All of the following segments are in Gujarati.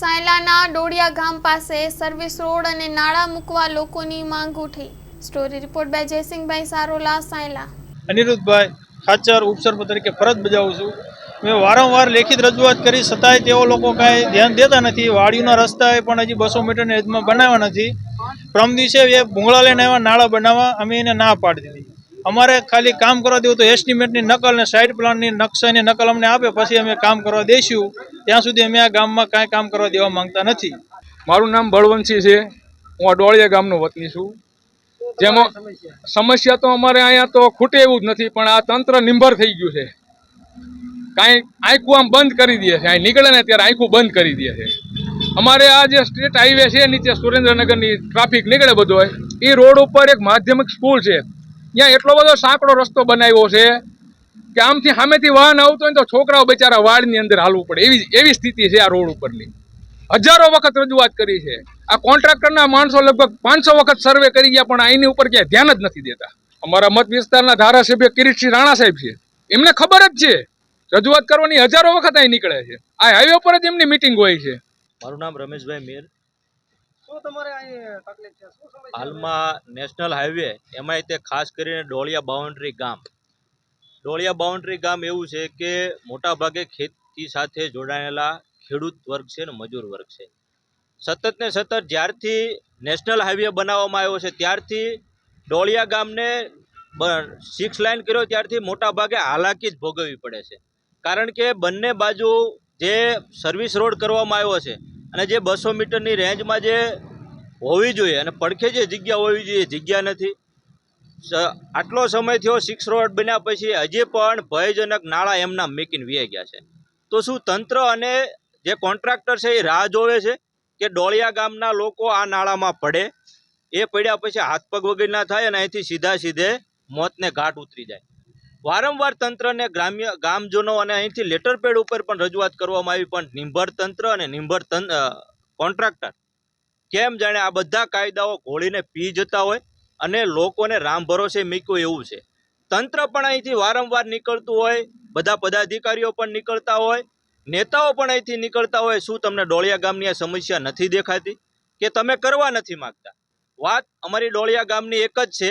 સાયલાના ડોડિયા ગામ પાસે સર્વિસ રોડ અને નાળા મૂકવા લોકોની માંગ ઉઠી। Story report by જયસિંહભાઈ Sarola, Sayla. Aniruddhbhai Khachar ઉપસરપંચ તરીકે ફરજ બજાવું છું। મેં વારંવાર લેખિત રજૂઆત કરી છતાંય તેઓ લોકો કાંઈ ધ્યાન દેતા નથી। વાડીઓના રસ્તા પણ હજી 200 મીટરની હદમાં બનાવ્યા નથી। પ્રમ દિવસે એ ભૂંગળા લઈને આવ્યા નાળા બનાવવા, અમે એને ના પાડી દીધી। અમારે ખાલી કામ કરવા દેવું તો એસ્ટિમેટની નકલ ને સાઇડ પ્લાનની નકશાની નકલ અમને આપે પછી અમે કામ કરવા દઈશું। ત્યાં સુધી અમે આ ગામમાં કાંઈ કામ કરવા દેવા માંગતા નથી। મારું નામ બળવંતસિંહ છે। હું આ ડોળિયા ગામનો વતની છું। જેમાં સમસ્યા તો અમારે અહીંયા તો ખૂટે એવું જ નથી, પણ આ તંત્ર નિંભર થઈ ગયું છે। કાંઈ આંખું આમ બંધ કરી દે છે, અહીં નીકળે ને ત્યારે આંખું બંધ કરી દે છે। અમારે આ જે સ્ટેટ હાઈવે છે નીચે સુરેન્દ્રનગરની ટ્રાફિક નીકળે બધો હોય, એ રોડ ઉપર એક માધ્યમિક સ્કૂલ છે, ત્યાં એટલો બધો સાંકડો રસ્તો બનાવ્યો છે કે આમથી સામેથી વાહન આવતો હોય તો છોકરાઓ બિચારા વાડની અંદર હાલવું પડે એવી સ્થિતિ છે આ રોડ ઉપરની। હજારો વખત રજૂઆત કરી છે। આ કોન્ટ્રાક્ટરના માણસો લગભગ 500 વખત સર્વે કરી ગયા, પણ એની ઉપર ક્યાંય ધ્યાન જ નથી દેતા। અમારા મત વિસ્તારના ધારાસભ્ય કિરીટસિંહ રાણા સાહેબ છે, એમને ખબર જ છે રજૂઆત કરવાની હજારો વખત અહીં નીકળે છે। આ હાઈવે પર જ એમની મિટિંગ હોય છે। મારું નામ રમેશભાઈ મેર। હાલમાં નેશનલ હાઈવે એમાંય તે ખાસ કરીને ડોળિયા બાઉન્ડ્રી ગામ એવું છે કે મોટા ભાગે ખેતી સાથે જોડાયેલા ખેડૂત વર્ગ છે ને મજૂર વર્ગ છે। સતત ને સતત જ્યારથી નેશનલ હાઈવે બનાવવામાં આવ્યો છે ત્યારથી ડોળિયા ગામને 6 લાઇન કર્યો ત્યારથી મોટા ભાગે હાલાકી જ ભોગવવી પડે છે। કારણ કે બંને બાજુ જે સર્વિસ રોડ કરવામાં આવ્યો છે અને જે 200 મીટરની રેન્જમાં જે હોવી જોઈએ અને પડખે જે જગ્યા હોવી જોઈએ જગ્યા નથી। આટલો સમય થયો 6 રોડ બન્યા પછી હજી પણ ભયજનક નાળા એમના મેકીને વી ગયા છે। તો શું તંત્ર અને જે કોન્ટ્રાક્ટર છે એ રાહ જોવે છે કે ડોળિયા ગામના લોકો આ નાળામાં પડે? એ પડ્યા પછી હાથ પગ વગરના થાય અને અહીંથી સીધે મોતને ઘાટ ઉતરી જાય। વારંવાર તંત્રને ગામજનો અને અહીંથી લેટર પેડ ઉપર પણ રજૂઆત કરવામાં આવી, પણ નિંભર તંત્ર અને નિંભર કોન્ટ્રાક્ટર કેમ જાણે આ બધા કાયદાઓ ઘોળીને પી જતા હોય અને લોકોને રામ ભરોસે મૂક્યું એવું છે। તંત્ર પણ અહીંથી વારંવાર નીકળતું હોય, બધા પદાધિકારીઓ પણ નીકળતા હોય, નેતાઓ પણ અહીંથી નીકળતા હોય। શું તમને ડોળિયા ગામની આ સમસ્યા નથી દેખાતી કે તમે કરવા નથી માગતા? વાત અમારી ડોળિયા ગામની એક જ છે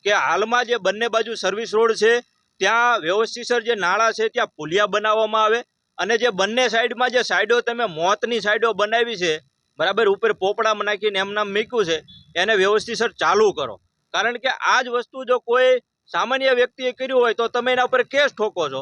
કે હાલમાં જે બંને બાજુ સર્વિસ રોડ છે ત્યાં વ્યવસ્થિતસર જે નાળા છે ત્યાં પુલિયા બનાવવામાં આવે અને જે બંને સાઈડમાં જે સાઈડો તમે મોતની સાઈડો બનાવી છે બરાબર, ઉપર પોપડામાં નાખીને એમનામ મૂક્યું છે, એને વ્યવસ્થિતસર ચાલુ કરો। કારણ કે આ જ વસ્તુ જો કોઈ સામાન્ય વ્યક્તિએ કર્યું હોય તો તમે એના ઉપર કેસ ઠોકો છો।